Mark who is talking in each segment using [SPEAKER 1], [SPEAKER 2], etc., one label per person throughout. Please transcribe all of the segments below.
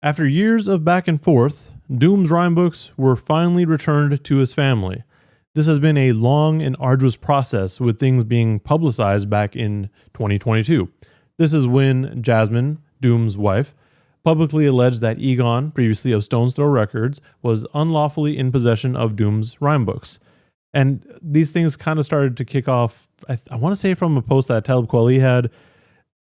[SPEAKER 1] After years of back and forth, Doom's rhyme books were finally returned to his family. This has been a long and arduous process, with things being publicized back in 2022. This is when Jasmine, Doom's wife, publicly alleged that Egon, previously of Stone's Throw Records, was unlawfully in possession of Doom's rhyme books. And these things kind of started to kick off, I want to say from a post that Talib Kweli had,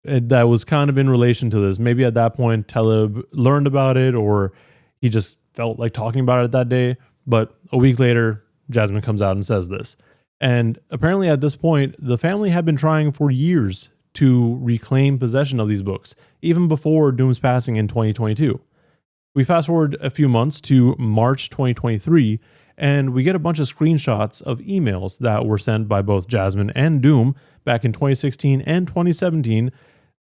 [SPEAKER 1] that was kind of in relation to this. Maybe at that point, Talib learned about it, or he just felt like talking about it that day. But a week later, Jasmine comes out and says this. And apparently at this point, the family had been trying for years to reclaim possession of these books, even before Doom's passing in 2022. We fast forward a few months to March 2023, and we get a bunch of screenshots of emails that were sent by both Jasmine and Doom back in 2016 and 2017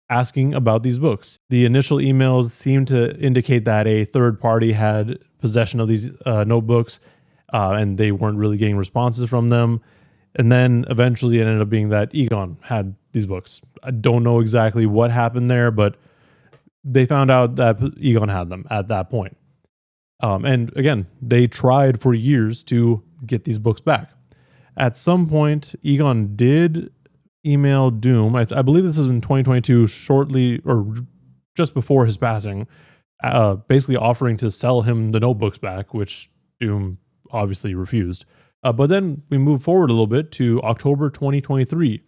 [SPEAKER 1] asking about these books. The initial emails seemed to indicate that a third party had possession of these notebooks, and they weren't really getting responses from them. And then eventually it ended up being that Egon had these books. I don't know exactly what happened there, but they found out that Egon had them at that point. And again, they tried for years to get these books back. At some point, Egon did email Doom. I believe this was in 2022, shortly or just before his passing, basically offering to sell him the notebooks back, which Doom obviously refused. But then we move forward a little bit to October 2023.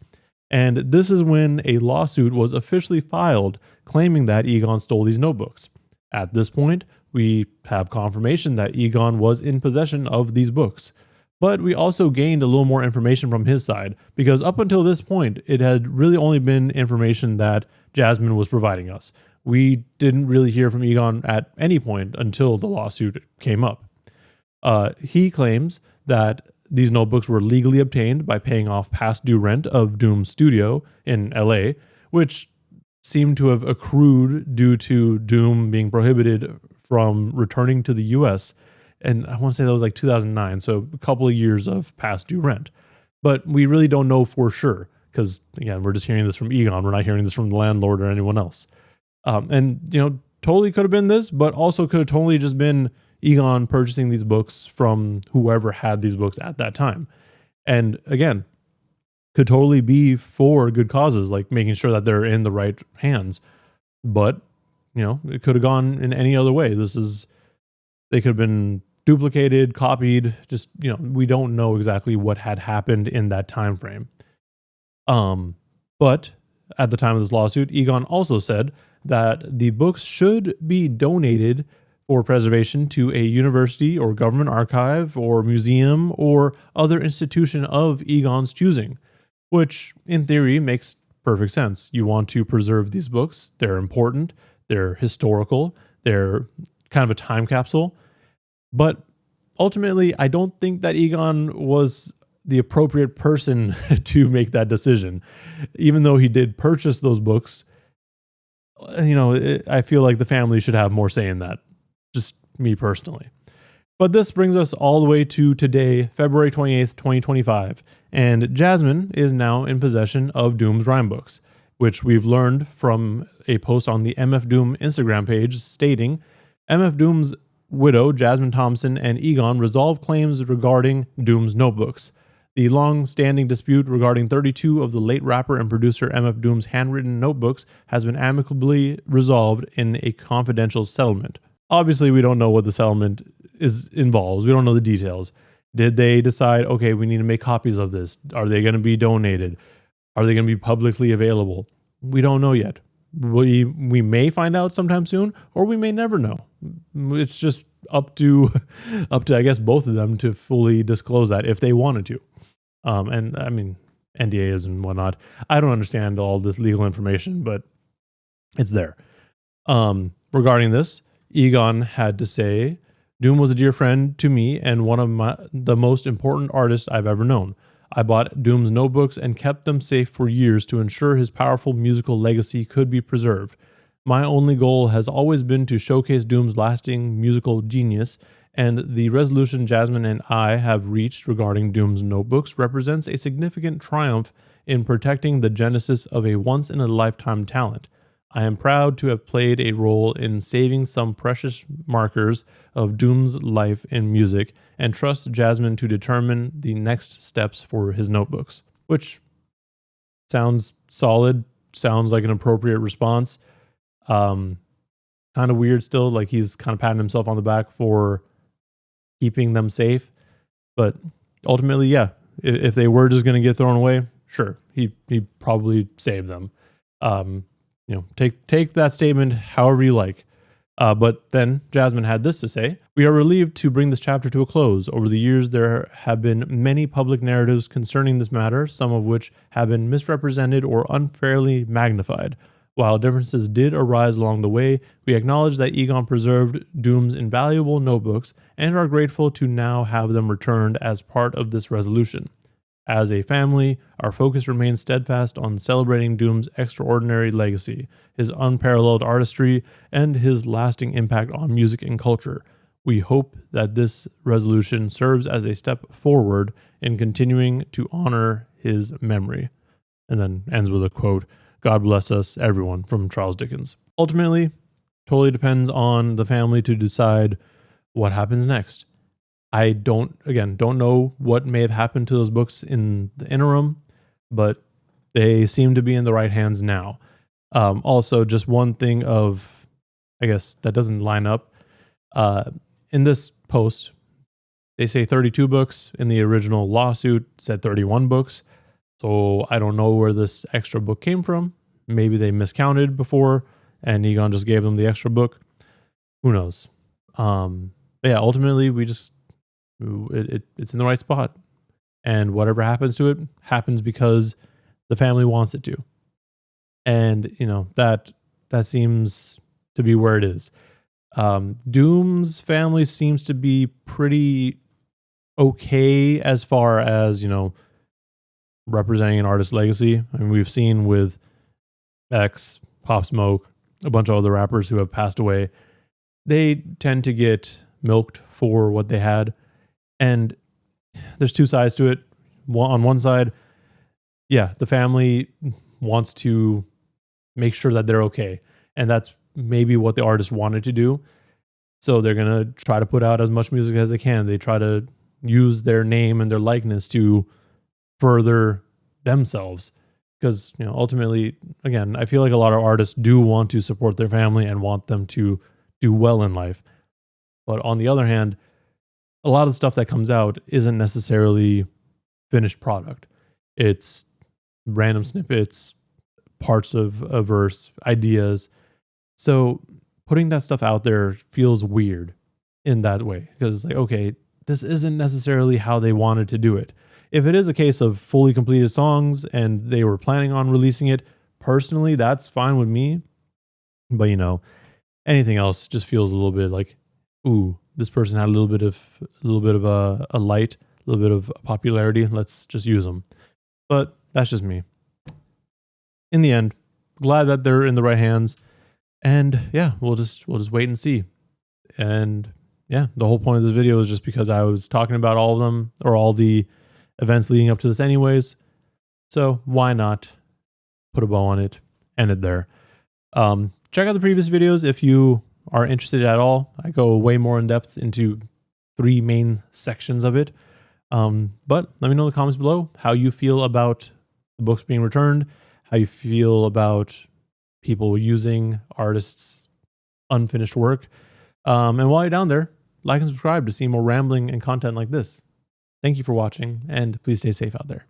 [SPEAKER 1] And this is when a lawsuit was officially filed claiming that Egon stole these notebooks. At this point, we have confirmation that Egon was in possession of these books. But we also gained a little more information from his side, because up until this point, it had really only been information that Jasmine was providing us. We didn't really hear from Egon at any point until the lawsuit came up. He claims that these notebooks were legally obtained by paying off past due rent of Doom's studio in LA, which seemed to have accrued due to Doom being prohibited from returning to the US. And I want to say that was like 2009, so a couple of years of past due rent. But we really don't know for sure, because again, we're just hearing this from Egon. We're not hearing this from the landlord or anyone else. And totally could have been this, but also could have totally just been Egon purchasing these books from whoever had these books at that time. And again, could totally be for good causes, like making sure that they're in the right hands. But, it could have gone in any other way. They could have been duplicated, copied, just, we don't know exactly what had happened in that time frame. But at the time of this lawsuit, Egon also said that the books should be donated for preservation to a university or government archive or museum or other institution of Egon's choosing, which in theory makes perfect sense. You want to preserve these books. They're important. They're historical. They're kind of a time capsule. But ultimately, I don't think that Egon was the appropriate person to make that decision. Even though he did purchase those books, I feel like the family should have more say in that. Just me personally. But this brings us all the way to today, February 28th, 2025. And Jasmine is now in possession of Doom's rhyme books, which we've learned from a post on the MF Doom Instagram page stating, MF Doom's widow, Jasmine Thompson, and Egon resolved claims regarding Doom's notebooks. The long-standing dispute regarding 32 of the late rapper and producer MF Doom's handwritten notebooks has been amicably resolved in a confidential settlement. Obviously, we don't know what the settlement involves. We don't know the details. Did they decide, okay, we need to make copies of this? Are they going to be donated? Are they going to be publicly available? We don't know yet. We may find out sometime soon, or we may never know. It's just up to I guess both of them to fully disclose that if they wanted to. And I mean, NDAs and whatnot. I don't understand all this legal information, but it's there. Regarding this, Egon had to say, Doom was a dear friend to me and one of the most important artists I've ever known. I bought Doom's notebooks and kept them safe for years to ensure his powerful musical legacy could be preserved. My only goal has always been to showcase Doom's lasting musical genius, and the resolution Jasmine and I have reached regarding Doom's notebooks represents a significant triumph in protecting the genesis of a once-in-a-lifetime talent. I am proud to have played a role in saving some precious markers of Doom's life in music and trust Jasmine to determine the next steps for his notebooks, which sounds solid, sounds like an appropriate response. Kind of weird still, like he's kind of patting himself on the back for keeping them safe. But ultimately, yeah, if they were just going to get thrown away, sure, he probably saved them. Take that statement however you like. But then Jasmine had this to say: "We are relieved to bring this chapter to a close. Over the years, there have been many public narratives concerning this matter, some of which have been misrepresented or unfairly magnified. While differences did arise along the way, we acknowledge that Egon preserved Doom's invaluable notebooks and are grateful to now have them returned as part of this resolution. As a family, our focus remains steadfast on celebrating Doom's extraordinary legacy, his unparalleled artistry, and his lasting impact on music and culture. We hope that this resolution serves as a step forward in continuing to honor his memory." And then ends with a quote, "God bless us, everyone," from Charles Dickens. Ultimately, totally depends on the family to decide what happens next. I don't know what may have happened to those books in the interim, but they seem to be in the right hands now. Also, just one thing I guess that doesn't line up. In this post, they say 32 books. In the original lawsuit, it said 31 books. So I don't know where this extra book came from. Maybe they miscounted before and Egon just gave them the extra book. Who knows? But yeah, ultimately it's in the right spot. And whatever happens to it happens because the family wants it to. And, that seems to be where it is. Doom's family seems to be pretty okay as far as, representing an artist's legacy. I mean, we've seen with X, Pop Smoke, a bunch of other rappers who have passed away, they tend to get milked for what they had. And there's two sides to it. On one side, yeah, the family wants to make sure that they're okay. And that's maybe what the artist wanted to do. So they're going to try to put out as much music as they can. They try to use their name and their likeness to further themselves. Because, ultimately, again, I feel like a lot of artists do want to support their family and want them to do well in life. But on the other hand, a lot of the stuff that comes out isn't necessarily finished product. It's random snippets, parts of a verse, ideas. So putting that stuff out there feels weird in that way. Because okay, this isn't necessarily how they wanted to do it. If it is a case of fully completed songs and they were planning on releasing it, personally, that's fine with me. But anything else just feels a little bit like, ooh, this person had a little bit of a light, a little bit of popularity. Let's just use them. But that's just me. In the end, glad that they're in the right hands. And yeah, we'll just wait and see. And yeah, the whole point of this video is just because I was talking about all of them or all the events leading up to this anyways. So why not put a bow on it, end it there. Check out the previous videos if you are interested at all. I go way more in depth into 3 main sections of it. But let me know in the comments below how you feel about the books being returned, how you feel about people using artists' unfinished work. And while you're down there, like and subscribe to see more rambling and content like this. Thank you for watching, and please stay safe out there.